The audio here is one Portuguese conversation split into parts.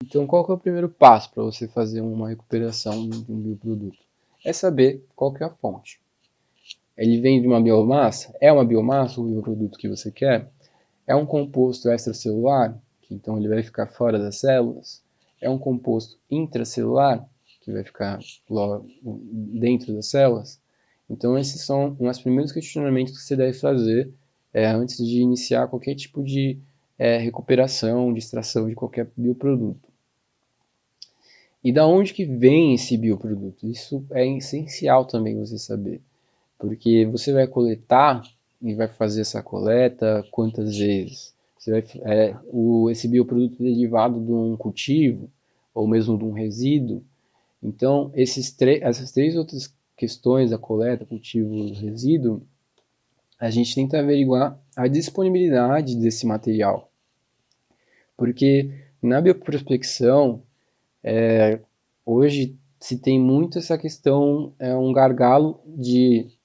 Então, qual que é o primeiro passo para você fazer uma recuperação de um bioproduto? É saber qual que é a fonte. Ele vem de uma biomassa? É uma biomassa o bioproduto que você quer? É um composto extracelular, que então ele vai ficar fora das células? É um composto intracelular, que vai ficar dentro das células? Então, esses são os primeiros questionamentos que você deve fazer antes de iniciar qualquer tipo de recuperação, de extração de qualquer bioproduto. E da onde que vem esse bioproduto? Isso é essencial também você saber, porque você vai coletar e vai fazer essa coleta quantas vezes? Esse bioproduto derivado de um cultivo ou mesmo de um resíduo. Então, essas três outras questões, a coleta, cultivo e resíduo, a gente tenta averiguar a disponibilidade desse material. Porque na bioprospecção, hoje se tem muito essa questão, um gargalo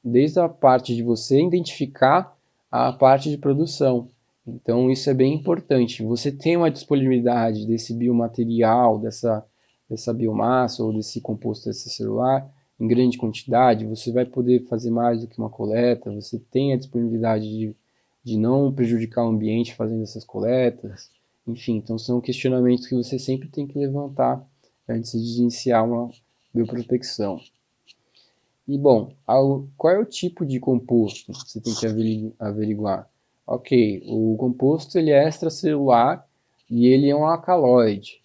desde a parte de você identificar a parte de produção. Então isso é bem importante. Você tem uma disponibilidade desse biomaterial, dessa biomassa ou desse composto extracelular em grande quantidade, você vai poder fazer mais do que uma coleta, você tem a disponibilidade de não prejudicar o ambiente fazendo essas coletas. Enfim, então são questionamentos que você sempre tem que levantar antes de iniciar uma bioprospecção. E bom, qual é o tipo de composto que você tem que averiguar? Ok, o composto ele é extracelular e ele é um alcaloide.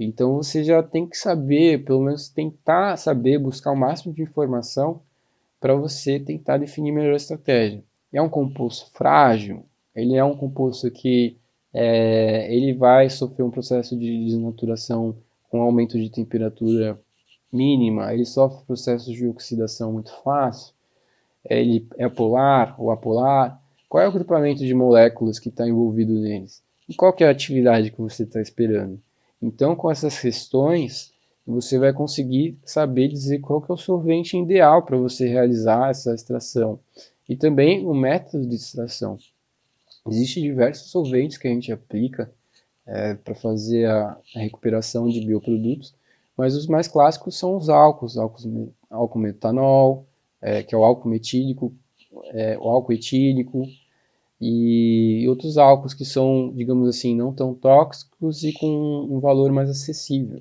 Então você já tem que saber, pelo menos tentar saber, buscar o máximo de informação para você tentar definir melhor a estratégia. É um composto frágil, ele é um composto que ele vai sofrer um processo de desnaturação com aumento de temperatura mínima, ele sofre processos de oxidação muito fácil, ele é polar ou apolar, qual é o grupamento de moléculas que está envolvido neles? E qual que é a atividade que você está esperando? Então, com essas questões, você vai conseguir saber dizer qual que é o solvente ideal para você realizar essa extração. E também o método de extração. Existem diversos solventes que a gente aplica para fazer a recuperação de bioprodutos, mas os mais clássicos são os álcools, álcool metanol, que é o álcool metílico, o álcool etílico e outros álcools que são, digamos assim, não tão tóxicos e com um valor mais acessível.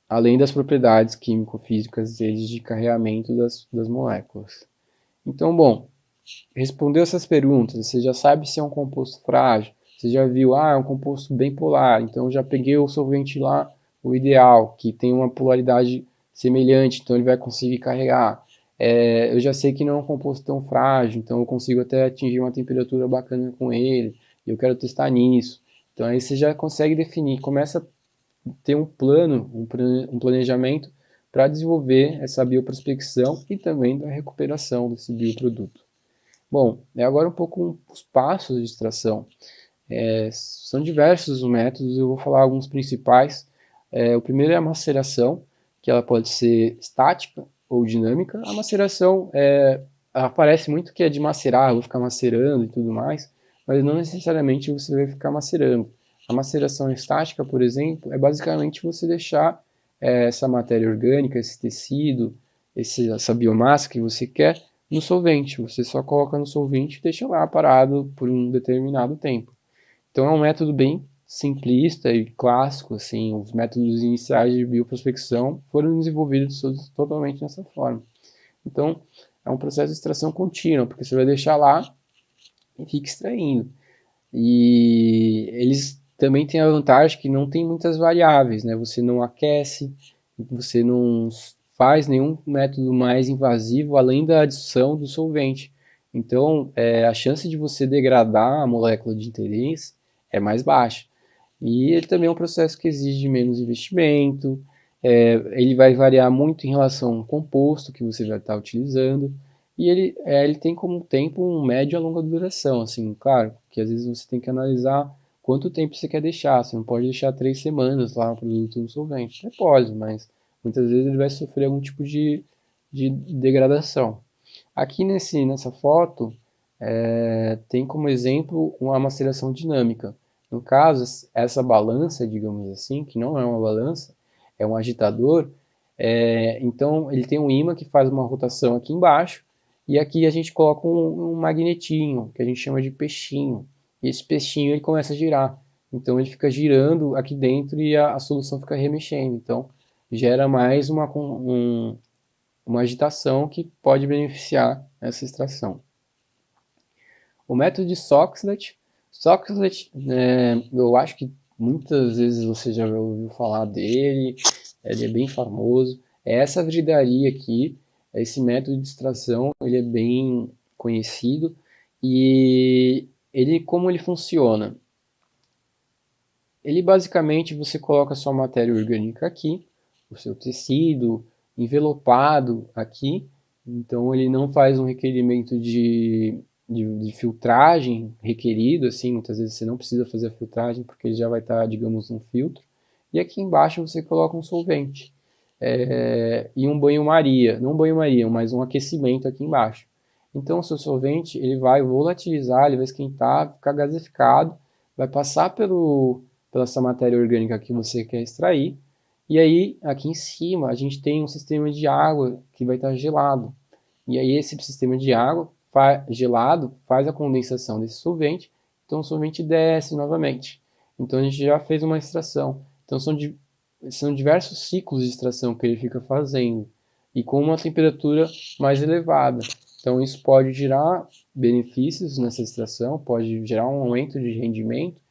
Além das propriedades químico-físicas deles de carreamento das moléculas. Então, bom, respondeu essas perguntas, você já sabe se é um composto frágil, você já viu, é um composto bem polar, então já peguei o solvente lá, o ideal, que tem uma polaridade semelhante, então ele vai conseguir carregar. Eu já sei que não é um composto tão frágil, então eu consigo até atingir uma temperatura bacana com ele, e eu quero testar nisso. Então aí você já consegue definir, começa a ter um plano, um planejamento para desenvolver essa bioprospecção e também da recuperação desse bioproduto. Bom, agora um pouco os passos de extração. São diversos os métodos, eu vou falar alguns principais. O primeiro é a maceração, que ela pode ser estática ou dinâmica. A maceração, ela parece muito que é de macerar, vou ficar macerando e tudo mais, mas não necessariamente você vai ficar macerando. A maceração estática, por exemplo, é basicamente você deixar essa matéria orgânica, esse tecido, essa biomassa que você quer, no solvente. Você só coloca no solvente e deixa lá parado por um determinado tempo. Então é um método bem simplista e clássico, assim, os métodos iniciais de bioprospecção foram desenvolvidos totalmente dessa forma. Então é um processo de extração contínua, porque você vai deixar lá e fica extraindo. E eles também têm a vantagem que não tem muitas variáveis, né? Você não aquece, você não faz nenhum método mais invasivo além da adição do solvente. Então, a chance de você degradar a molécula de interesse é mais baixa. E ele também é um processo que exige menos investimento, ele vai variar muito em relação ao composto que você vai estar utilizando, e ele tem como tempo um médio a longa duração, assim, claro, que às vezes você tem que analisar quanto tempo você quer deixar, você não pode deixar 3 semanas lá o produto no solvente, até pode, mas muitas vezes ele vai sofrer algum tipo de degradação. Aqui nessa foto, tem como exemplo uma maceração dinâmica. No caso, essa balança, digamos assim, que não é uma balança, é um agitador, então ele tem um ímã que faz uma rotação aqui embaixo, e aqui a gente coloca um magnetinho, que a gente chama de peixinho. E esse peixinho ele começa a girar. Então ele fica girando aqui dentro e a solução fica remexendo. Então gera mais uma agitação que pode beneficiar essa extração. O método de Soxhlet, eu acho que muitas vezes você já ouviu falar dele, ele é bem famoso. É essa vidraria aqui, esse método de extração, ele é bem conhecido e como ele funciona? Ele basicamente você coloca a sua matéria orgânica aqui, o seu tecido envelopado aqui, então ele não faz um requerimento de filtragem requerido, assim, muitas vezes você não precisa fazer a filtragem porque ele já vai estar, digamos, no filtro. E aqui embaixo você coloca um solvente e um banho-maria, não banho-maria, mas um aquecimento aqui embaixo. Então o seu solvente ele vai volatilizar, ele vai esquentar, ficar gasificado, vai passar pela essa matéria orgânica que você quer extrair, e aí aqui em cima a gente tem um sistema de água que vai estar gelado. E aí esse sistema de água gelado faz a condensação desse solvente, então o solvente desce novamente. Então a gente já fez uma extração. Então são diversos ciclos de extração que ele fica fazendo e com uma temperatura mais elevada. Então isso pode gerar benefícios nessa extração, pode gerar um aumento de rendimento,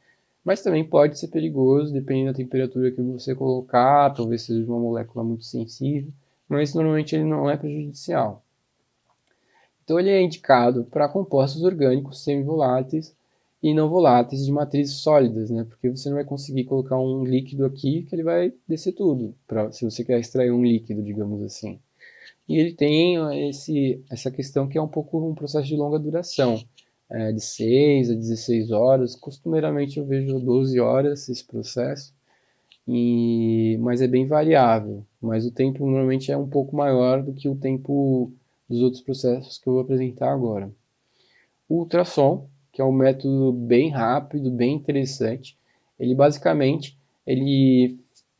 mas também pode ser perigoso dependendo da temperatura que você colocar, talvez seja uma molécula muito sensível, mas normalmente ele não é prejudicial. Então ele é indicado para compostos orgânicos semivoláteis e não voláteis de matrizes sólidas, né? Porque você não vai conseguir colocar um líquido aqui que ele vai descer tudo, se você quer extrair um líquido, digamos assim. E ele tem essa questão que é um pouco um processo de longa duração, de 6 a 16 horas, costumeiramente eu vejo 12 horas esse processo, mas é bem variável, mas o tempo normalmente é um pouco maior do que o tempo dos outros processos que eu vou apresentar agora. O ultrassom, que é um método bem rápido, bem interessante, ele basicamente ele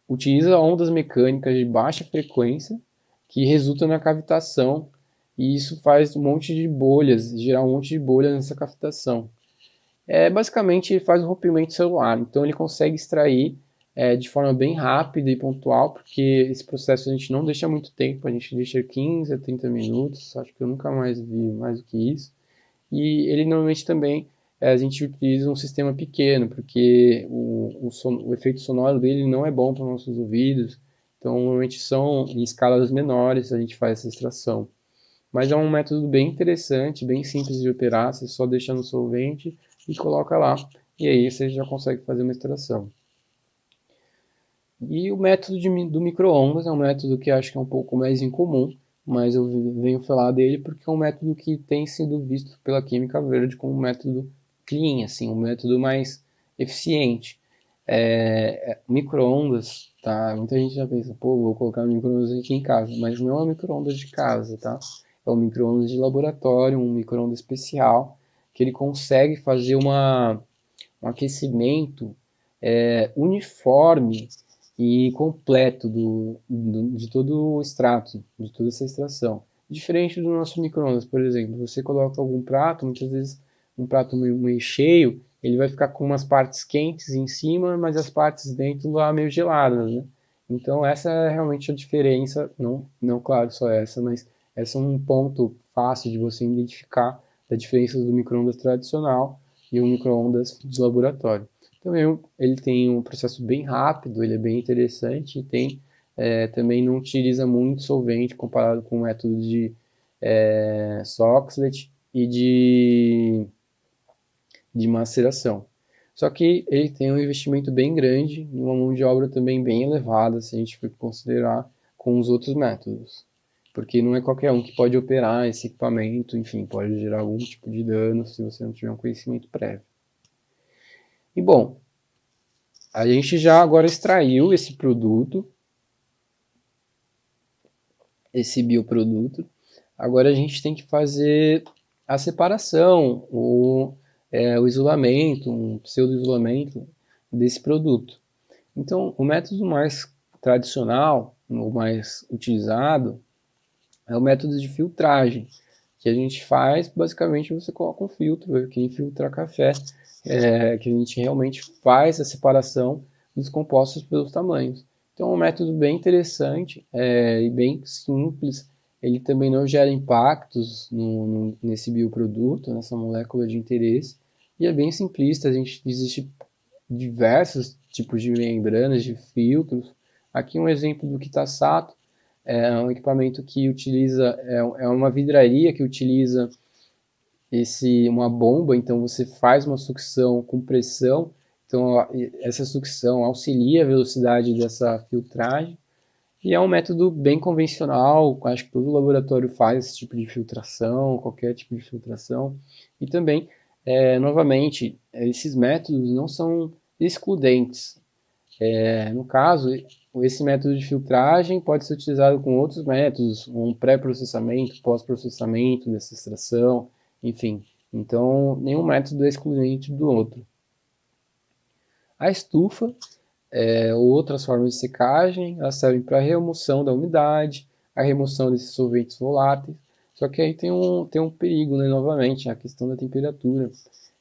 utiliza ondas mecânicas de baixa frequência que resultam na cavitação e isso faz um monte de bolhas, gerar um monte de bolhas nessa cavitação. Basicamente ele faz um rompimento celular, então ele consegue extrair de forma bem rápida e pontual, porque esse processo a gente não deixa muito tempo, a gente deixa 15 a 30 minutos, acho que eu nunca mais vi mais do que isso. E ele normalmente também a gente utiliza um sistema pequeno, porque o efeito sonoro dele não é bom para os nossos ouvidos, então normalmente são em escalas menores a gente faz essa extração. Mas é um método bem interessante, bem simples de operar, você só deixa no solvente e coloca lá, e aí você já consegue fazer uma extração. E o método do micro-ondas é um método que acho que é um pouco mais incomum, mas eu venho falar dele porque é um método que tem sido visto pela química verde como um método clean, assim, um método mais eficiente. Micro-ondas, tá? Muita gente já pensa, pô, vou colocar micro-ondas aqui em casa, mas não é um micro-ondas de casa, tá? É um micro-ondas de laboratório, um micro-ondas especial, que ele consegue fazer um aquecimento uniforme e completo de todo o extrato, de toda essa extração. Diferente do nosso micro-ondas, por exemplo, você coloca algum prato, muitas vezes um prato meio cheio, ele vai ficar com umas partes quentes em cima, mas as partes dentro lá meio geladas, né? Então essa é realmente a diferença, não claro só essa, mas essa é um ponto fácil de você identificar da diferença do micro-ondas tradicional e o micro-ondas de laboratório. Também ele tem um processo bem rápido, ele é bem interessante e também não utiliza muito solvente comparado com o método de Soxhlet e de maceração. Só que ele tem um investimento bem grande e uma mão de obra também bem elevada, se a gente for considerar com os outros métodos. Porque não é qualquer um que pode operar esse equipamento, enfim, pode gerar algum tipo de dano se você não tiver um conhecimento prévio. E bom, a gente já agora extraiu esse produto, esse bioproduto. Agora a gente tem que fazer a separação, ou o isolamento, um pseudo-isolamento desse produto. Então, o método mais tradicional, o mais utilizado, é o método de filtragem, que a gente faz, basicamente você coloca um filtro, que filtra café, que a gente realmente faz a separação dos compostos pelos tamanhos. Então é um método bem interessante e bem simples, ele também não gera impactos nesse bioproduto, nessa molécula de interesse, e é bem simplista, existe diversos tipos de membranas, de filtros. Aqui um exemplo do Kitasato, é um equipamento que utiliza, é uma vidraria que utiliza uma bomba, então você faz uma sucção com pressão, então essa sucção auxilia a velocidade dessa filtragem, e é um método bem convencional, acho que todo laboratório faz esse tipo de filtração, qualquer tipo de filtração, e também, novamente, esses métodos não são excludentes. No caso, esse método de filtragem pode ser utilizado com outros métodos, um pré-processamento, pós-processamento dessa extração, enfim. Então, nenhum método é excludente do outro. A estufa ou outras formas de secagem, elas servem para a remoção da umidade, a remoção desses solventes voláteis, só que aí tem um perigo, né, novamente, a questão da temperatura.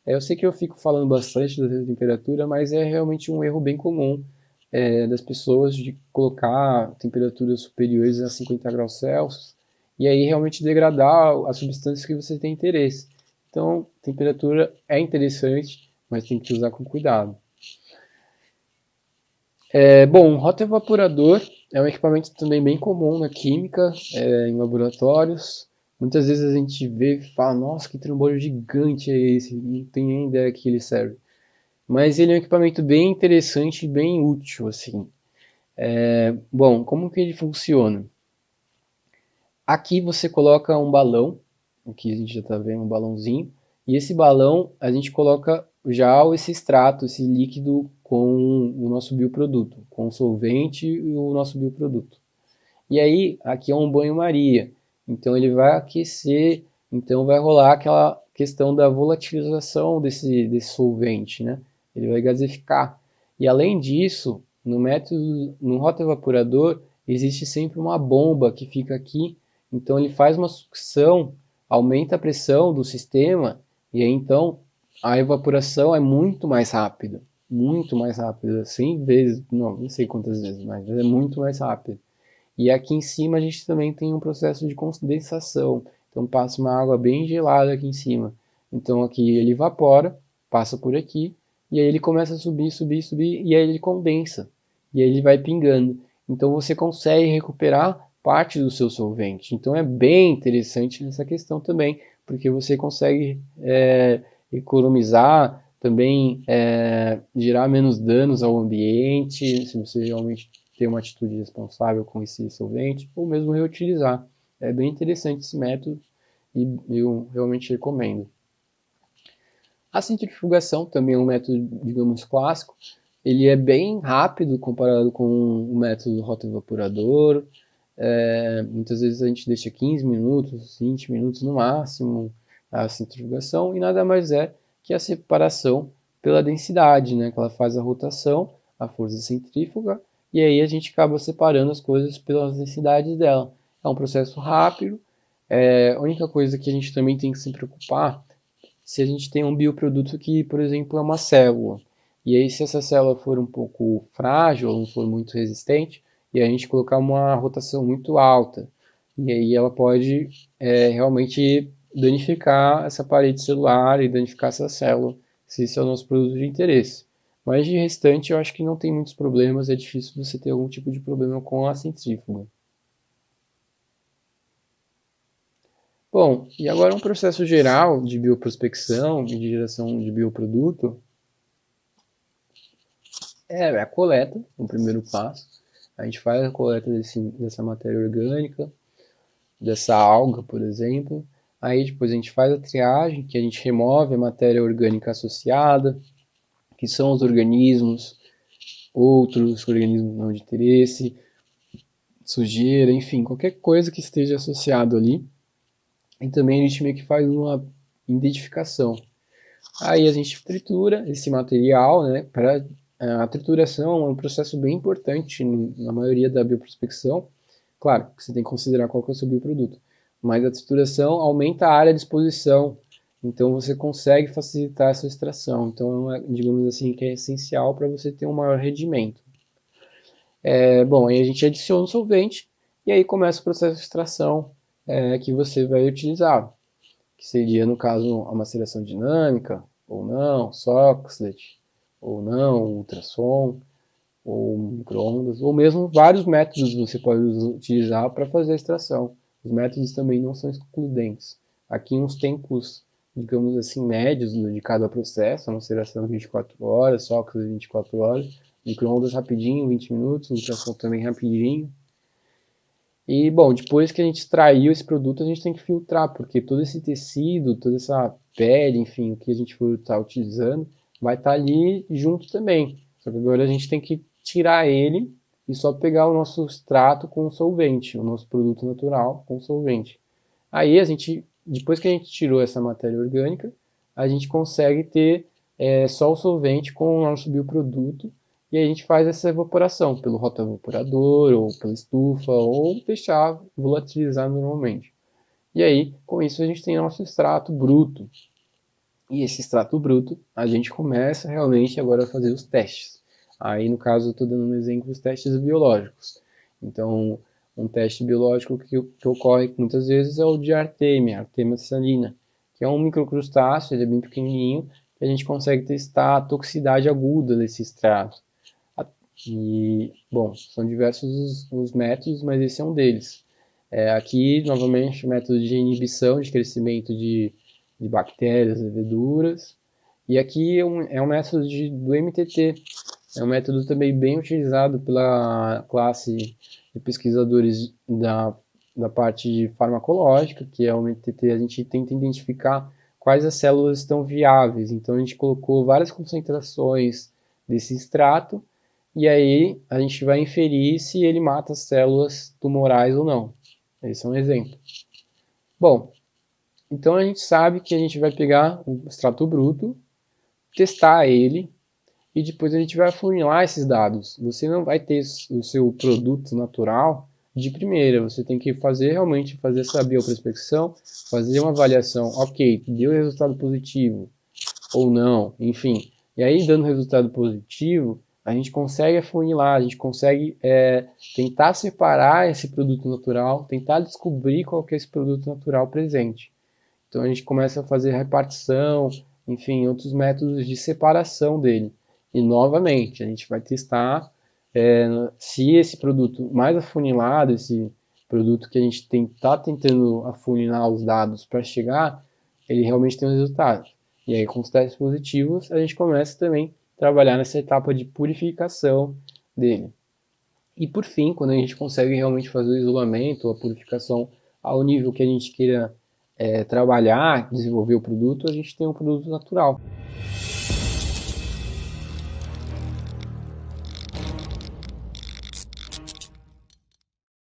Eu sei que eu fico falando bastante da temperatura, mas é realmente um erro bem comum das pessoas de colocar temperaturas superiores a 50 graus Celsius e aí realmente degradar as substâncias que você tem interesse. Então, temperatura é interessante, mas tem que usar com cuidado. Bom, rotoevaporador é um equipamento também bem comum na química, em laboratórios. Muitas vezes a gente vê e fala, nossa, que trambolho gigante é esse, não tenho nem ideia que ele serve. Mas ele é um equipamento bem interessante e bem útil, assim. Bom, como que ele funciona? Aqui você coloca um balão, aqui a gente já está vendo um balãozinho, e esse balão a gente coloca já esse extrato, esse líquido com o nosso bioproduto, com o solvente e o nosso bioproduto. E aí, aqui é um banho-maria, então ele vai aquecer, então vai rolar aquela questão da volatilização desse solvente, né? Ele vai gasificar. E além disso, no rotoevaporador, existe sempre uma bomba que fica aqui, então ele faz uma sucção, aumenta a pressão do sistema, e aí então a evaporação é muito mais rápida, 100 vezes, não sei quantas vezes, mas é muito mais rápido. E aqui em cima a gente também tem um processo de condensação. Então passa uma água bem gelada aqui em cima. Então aqui ele evapora, passa por aqui, e aí ele começa a subir, subir, subir, e aí ele condensa. E aí ele vai pingando. Então você consegue recuperar parte do seu solvente. Então é bem interessante nessa questão também, porque você consegue economizar, também gerar menos danos ao ambiente, se você realmente ter uma atitude responsável com esse solvente, ou mesmo reutilizar. É bem interessante esse método e eu realmente recomendo. A centrifugação também é um método, digamos, clássico. Ele é bem rápido comparado com o método rotoevaporador. Muitas vezes a gente deixa 15 minutos, 20 minutos no máximo a centrifugação e nada mais é que a separação pela densidade, né? Que ela faz a rotação, a força centrífuga e aí a gente acaba separando as coisas pelas densidades dela. É um processo rápido. A única coisa que a gente também tem que se preocupar se a gente tem um bioproduto que, por exemplo, é uma célula. E aí, se essa célula for um pouco frágil ou não for muito resistente, e a gente colocar uma rotação muito alta, e aí ela pode realmente danificar essa parede celular e danificar essa célula, se esse é o nosso produto de interesse. Mas de restante, eu acho que não tem muitos problemas, é difícil você ter algum tipo de problema com a centrífuga. Bom, e agora um processo geral de bioprospecção e de geração de bioproduto é a coleta, o primeiro passo. A gente faz a coleta dessa matéria orgânica, dessa alga, por exemplo. Aí depois a gente faz a triagem, que a gente remove a matéria orgânica associada, que são os organismos, outros organismos não de interesse, sujeira, enfim, qualquer coisa que esteja associado ali. E também a gente meio que faz uma identificação. Aí a gente tritura esse material, né? A trituração é um processo bem importante na maioria da bioprospecção. Claro, que você tem que considerar qual que é o seu bioproduto. Mas a trituração aumenta a área de exposição, então você consegue facilitar essa extração. Então, digamos assim, que é essencial para você ter um maior rendimento. Bom, aí a gente adiciona o solvente e aí começa o processo de extração que você vai utilizar, que seria, no caso, a maceração dinâmica, ou não, Soxhlet, ou não, ultrassom, ou micro-ondas, ou mesmo vários métodos você pode utilizar para fazer a extração. Os métodos também não são excludentes. Aqui uns tempos, digamos assim, médios de cada processo, a maceração 24 horas, Soxhlet 24 horas, micro-ondas rapidinho, 20 minutos, ultrassom também rapidinho. E, bom, depois que a gente extraiu esse produto, a gente tem que filtrar, porque todo esse tecido, toda essa pele, enfim, o que a gente for estar utilizando, vai estar ali junto também. Só que agora a gente tem que tirar ele e só pegar o nosso extrato com solvente, o nosso produto natural com solvente. Aí a gente, depois que a gente tirou essa matéria orgânica, a gente consegue ter só o solvente com o nosso bioproduto e a gente faz essa evaporação pelo rotoevaporador, ou pela estufa, ou deixar volatilizar normalmente. E aí, com isso, a gente tem nosso extrato bruto. E esse extrato bruto, a gente começa realmente agora a fazer os testes. Aí, no caso, eu estou dando um exemplo dos testes biológicos. Então, um teste biológico que ocorre muitas vezes é o de Artemia salina, que é um microcrustáceo, ele é bem pequenininho, que a gente consegue testar a toxicidade aguda desse extrato. E, bom, são diversos os métodos, mas esse é um deles. Aqui, novamente, o método de inibição de crescimento de bactérias, leveduras. E aqui é um método do MTT. É um método também bem utilizado pela classe de pesquisadores da parte farmacológica, que é o MTT. A gente tenta identificar quais as células estão viáveis. Então, a gente colocou várias concentrações desse extrato e aí a gente vai inferir se ele mata as células tumorais ou não. Esse é um exemplo. Bom, então a gente sabe que a gente vai pegar o extrato bruto, testar ele e depois a gente vai afunilar esses dados. Você não vai ter o seu produto natural de primeira, você tem que realmente fazer essa bioprospecção, fazer uma avaliação, ok, deu resultado positivo ou não, enfim. E aí, dando resultado positivo, a gente consegue afunilar, a gente consegue tentar separar esse produto natural, tentar descobrir qual que é esse produto natural presente. Então a gente começa a fazer repartição, enfim, outros métodos de separação dele. E novamente, a gente vai testar se esse produto mais afunilado, esse produto que a gente está tentando afunilar os dados para chegar, ele realmente tem um resultado. E aí, com os testes positivos, a gente começa também a trabalhar nessa etapa de purificação dele. E por fim, quando a gente consegue realmente fazer o isolamento, a purificação ao nível que a gente queira trabalhar, desenvolver o produto, a gente tem um produto natural.